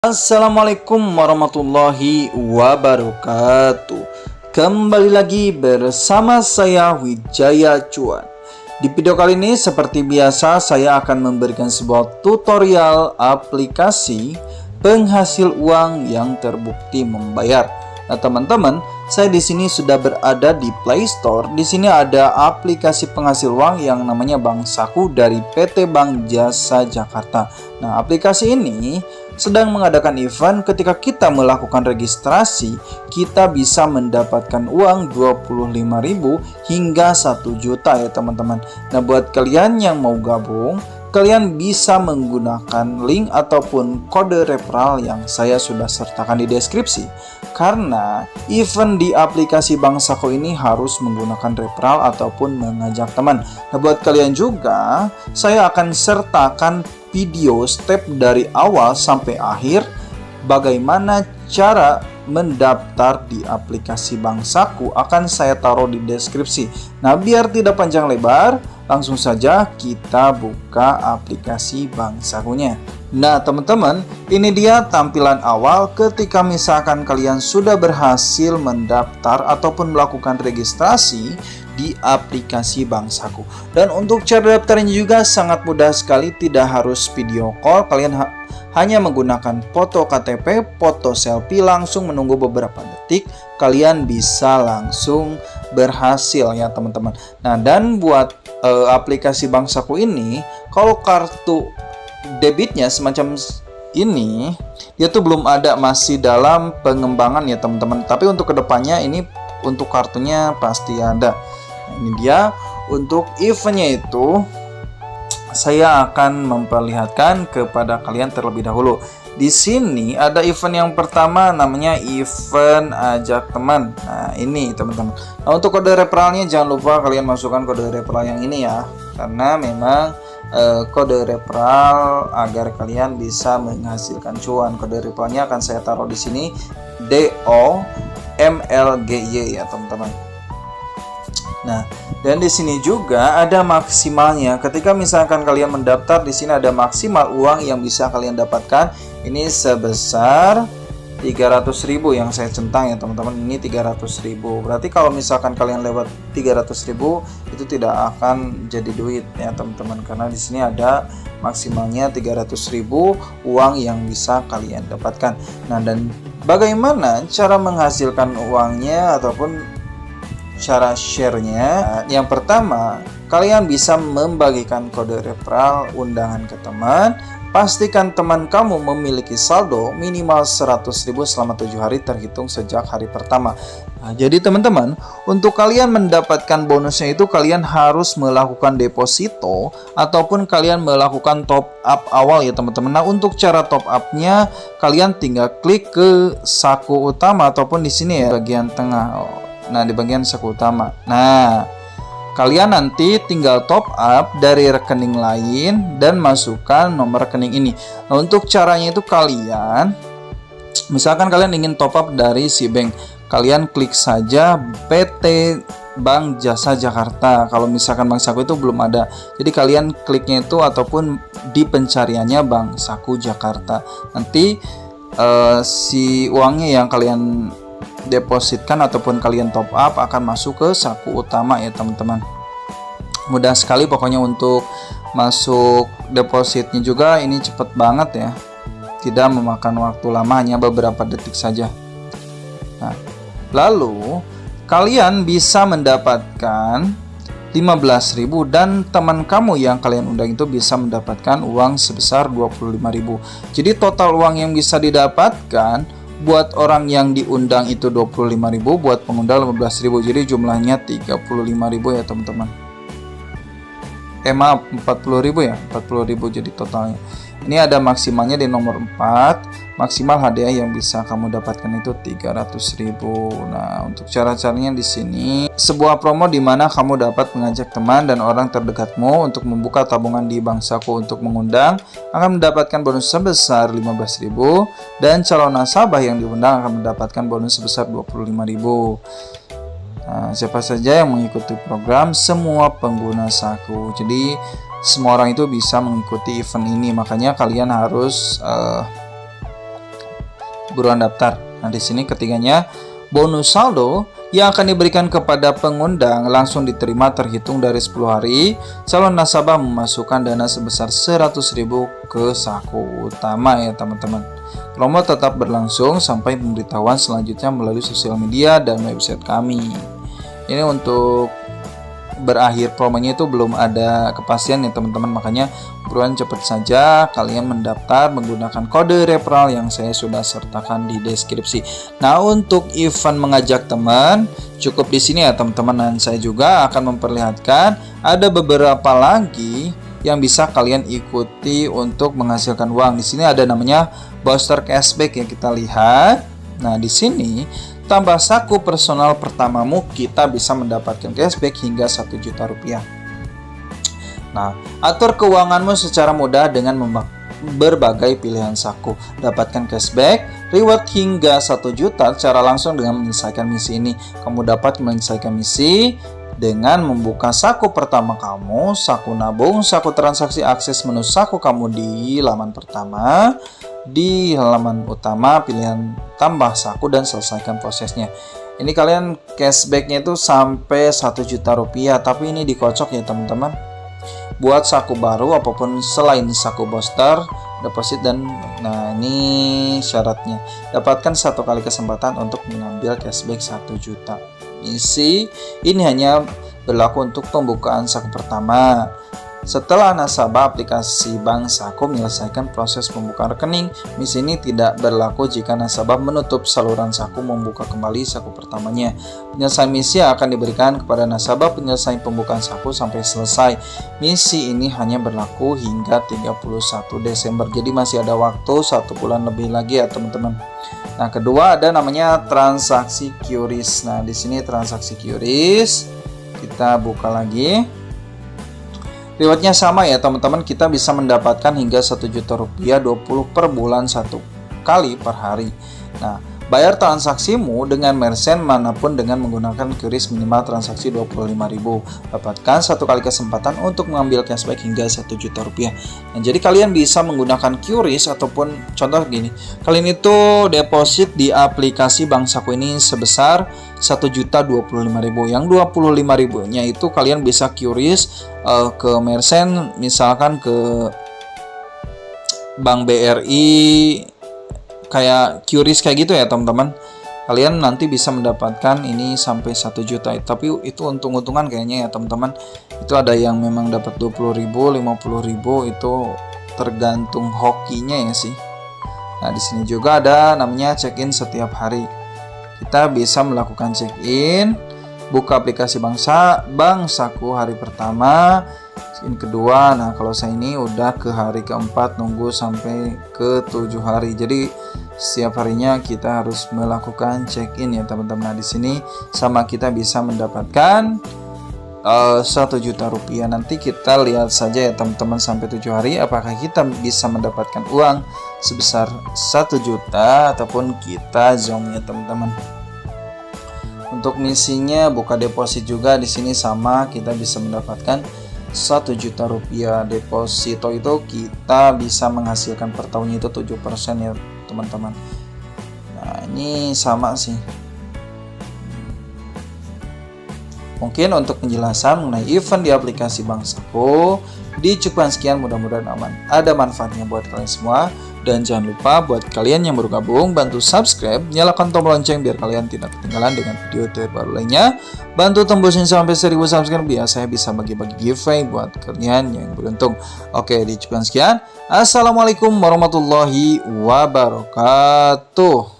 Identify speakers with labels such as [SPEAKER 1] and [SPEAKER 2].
[SPEAKER 1] Assalamualaikum warahmatullahi wabarakatuh. Kembali lagi bersama saya Wijaya Cuan. Di video kali ini seperti biasa saya akan memberikan sebuah tutorial aplikasi penghasil uang yang terbukti membayar. Nah, teman-teman, saya di sini sudah berada di Play Store. Di sini ada aplikasi penghasil uang yang namanya Bank Saku dari PT Bank Jasa Jakarta. Nah, aplikasi ini sedang mengadakan event. Ketika kita melakukan registrasi, kita bisa mendapatkan uang 25.000 hingga 1 juta ya teman-teman. Nah, buat kalian yang mau gabung, kalian bisa menggunakan link ataupun kode referral yang saya sudah sertakan di deskripsi. Karena event di aplikasi Bank Saku ini harus menggunakan referral ataupun mengajak teman. Nah, buat kalian juga, saya akan sertakan video step dari awal sampai akhir bagaimana cara mendaftar di aplikasi Bank Saku akan saya taruh di deskripsi. Nah, biar tidak panjang lebar, langsung saja kita buka aplikasi Bank Sakunya. Nah, teman-teman, ini dia tampilan awal ketika misalkan kalian sudah berhasil mendaftar ataupun melakukan registrasi di aplikasi Bank Saku. Dan untuk cara daftarnya juga sangat mudah sekali, tidak harus video call. Kalian hanya menggunakan foto KTP, foto selfie, langsung menunggu beberapa detik, kalian bisa langsung berhasil ya teman-teman. Nah, dan buat aplikasi Bank Saku ini, kalau kartu debitnya semacam ini, dia tuh belum ada, masih dalam pengembangan ya teman-teman. Tapi untuk kedepannya ini untuk kartunya pasti ada. Nah, ini dia untuk eventnya itu. Saya akan memperlihatkan kepada kalian terlebih dahulu. Di sini ada event yang pertama namanya event ajak teman. Nah, ini teman-teman. Nah, untuk kode referralnya jangan lupa kalian masukkan kode referral yang ini ya. Karena memang kode referral agar kalian bisa menghasilkan cuan. Kode referralnya akan saya taruh di sini DOMLGY ya teman-teman. Nah, dan di sini juga ada maksimalnya. Ketika misalkan kalian mendaftar, di sini ada maksimal uang yang bisa kalian dapatkan. Ini sebesar 300.000 yang saya centang ya teman-teman. Ini 300.000. Berarti kalau misalkan kalian lewat 300.000 itu tidak akan jadi duit ya teman-teman, karena di sini ada maksimalnya 300.000 uang yang bisa kalian dapatkan. Nah, dan bagaimana cara menghasilkan uangnya ataupun cara share-nya? Yang pertama, kalian bisa membagikan kode referral undangan ke teman. Pastikan teman kamu memiliki saldo minimal 100.000 selama 7 hari terhitung sejak hari pertama. Nah, jadi teman-teman, untuk kalian mendapatkan bonusnya itu kalian harus melakukan deposito ataupun kalian melakukan top up awal ya teman-teman. Nah, untuk cara top up-nya kalian tinggal klik ke saku utama ataupun di sini ya bagian tengah. Nah, di bagian saku utama. Nah, kalian nanti tinggal top up dari rekening lain dan masukkan nomor rekening ini. Nah, untuk caranya itu kalian, misalkan kalian ingin top up dari si bank, kalian klik saja PT Bank Jasa Jakarta. Kalau misalkan Bank Saku itu belum ada, jadi kalian kliknya itu ataupun di pencariannya Bank Saku Jakarta. Nanti si uangnya yang kalian depositkan ataupun kalian top up akan masuk ke saku utama ya teman-teman. Mudah sekali pokoknya untuk masuk depositnya juga ini cepet banget ya, tidak memakan waktu lama, hanya beberapa detik saja. Nah, lalu kalian bisa mendapatkan 15.000 dan teman kamu yang kalian undang itu bisa mendapatkan uang sebesar 25.000. Jadi total uang yang bisa didapatkan buat orang yang diundang itu 25.000, buat pengundang 15.000. Jadi jumlahnya 35.000 ya teman-teman. Maaf, 40.000 ya. 40.000 jadi totalnya. Ini ada maksimalnya di nomor 4. Maksimal hadiah yang bisa kamu dapatkan itu 300.000. Nah, untuk cara-caranya di sini sebuah promo di mana kamu dapat mengajak teman dan orang terdekatmu untuk membuka tabungan di Bank Saku untuk mengundang, akan mendapatkan bonus sebesar 15.000 dan calon nasabah yang diundang akan mendapatkan bonus sebesar 25.000. Nah, siapa saja yang mengikuti program? Semua pengguna Saku. Jadi semua orang itu bisa mengikuti event ini, makanya kalian harus buruan daftar. Nah, di sini ketiganya bonus saldo yang akan diberikan kepada pengundang langsung diterima terhitung dari 10 hari. Calon nasabah memasukkan dana sebesar 100.000 ke saku utama ya teman-teman. Promo tetap berlangsung sampai pemberitahuan selanjutnya melalui sosial media dan website kami. Ini untuk berakhir promonya itu belum ada kepastian ya teman-teman, makanya buruan cepat saja kalian mendaftar menggunakan kode referral yang saya sudah sertakan di deskripsi. Nah, untuk event mengajak teman cukup di sini ya teman-teman, dan saya juga akan memperlihatkan ada beberapa lagi yang bisa kalian ikuti untuk menghasilkan uang. Di sini ada namanya booster cashback yang kita lihat. Nah, di sini tambah saku personal pertamamu, kita bisa mendapatkan cashback hingga 1 juta rupiah. Nah, atur keuanganmu secara mudah dengan berbagai pilihan saku. Dapatkan cashback, reward hingga 1 juta secara langsung dengan menyelesaikan misi ini. Kamu dapat menyelesaikan misi dengan membuka saku pertama kamu, saku nabung, saku transaksi, akses menu saku kamu di laman pertama. Di halaman utama pilihan tambah saku dan selesaikan prosesnya. Ini kalian cashbacknya itu sampai 1 juta rupiah, tapi ini dikocok ya teman-teman. Buat saku baru apapun selain saku booster, deposit dan nah ini syaratnya. Dapatkan 1 kali kesempatan untuk mengambil cashback 1 juta. Misi ini hanya berlaku untuk pembukaan saku pertama. Setelah nasabah aplikasi bank saku menyelesaikan proses pembukaan rekening, misi ini tidak berlaku jika nasabah menutup saluran saku membuka kembali saku pertamanya. Penyelesaian misi akan diberikan kepada nasabah penyelesaian pembukaan saku sampai selesai. Misi ini hanya berlaku hingga 31 Desember. Jadi masih ada waktu 1 bulan lebih lagi ya teman-teman. Nah, kedua ada namanya transaksi QRIS. Nah, di sini transaksi QRIS kita buka lagi. Rewardnya sama ya teman-teman, kita bisa mendapatkan hingga 1 juta rupiah 20 per bulan 1 kali per hari. Nah, bayar transaksimu dengan merchant manapun dengan menggunakan QRIS minimal transaksi 25.000. Dapatkan 1 kali kesempatan untuk mengambil cashback hingga 1 juta rupiah. Nah, jadi kalian bisa menggunakan QRIS ataupun contoh gini, kalian itu deposit di aplikasi bank saku ini sebesar 1.025.000. Yang 25.000-nya itu kalian bisa QRIS ke merchant, misalkan ke Bank BRI, kayak QRIS kayak gitu ya teman-teman. Kalian nanti bisa mendapatkan ini sampai 1 juta. Tapi itu untung-untungan kayaknya ya teman-teman. Itu ada yang memang dapat 20.000, 50.000, itu tergantung hokinya ya sih. Nah, di sini juga ada namanya check-in setiap hari. Kita bisa melakukan check-in, buka aplikasi bank saku hari pertama, check-in kedua. Nah, kalau saya ini udah ke hari keempat, nunggu sampai ke 7 hari. Jadi setiap harinya kita harus melakukan check-in ya teman-teman. Nah, di sini sama kita bisa mendapatkan 1 juta rupiah. Nanti kita lihat saja ya teman-teman sampai 7 hari apakah kita bisa mendapatkan uang sebesar 1 juta ataupun kita zonk ya teman-teman. Untuk misinya buka deposit juga di sini sama, kita bisa mendapatkan 1 juta rupiah. Deposito itu kita bisa menghasilkan per tahunnya itu 7% ya teman-teman. Nah, ini sama sih. Mungkin untuk penjelasan mengenai event di aplikasi Bank Saku dicukupkan sekian, mudah-mudahan aman. Ada manfaatnya buat kalian semua. Dan jangan lupa buat kalian yang baru gabung, bantu subscribe, nyalakan tombol lonceng biar kalian tidak ketinggalan dengan video terbaru lainnya. Bantu tembusin sampai 1000 subscribe biar saya bisa bagi-bagi giveaway buat kalian yang beruntung. Oke, dicukupkan sekian. Assalamualaikum warahmatullahi wabarakatuh.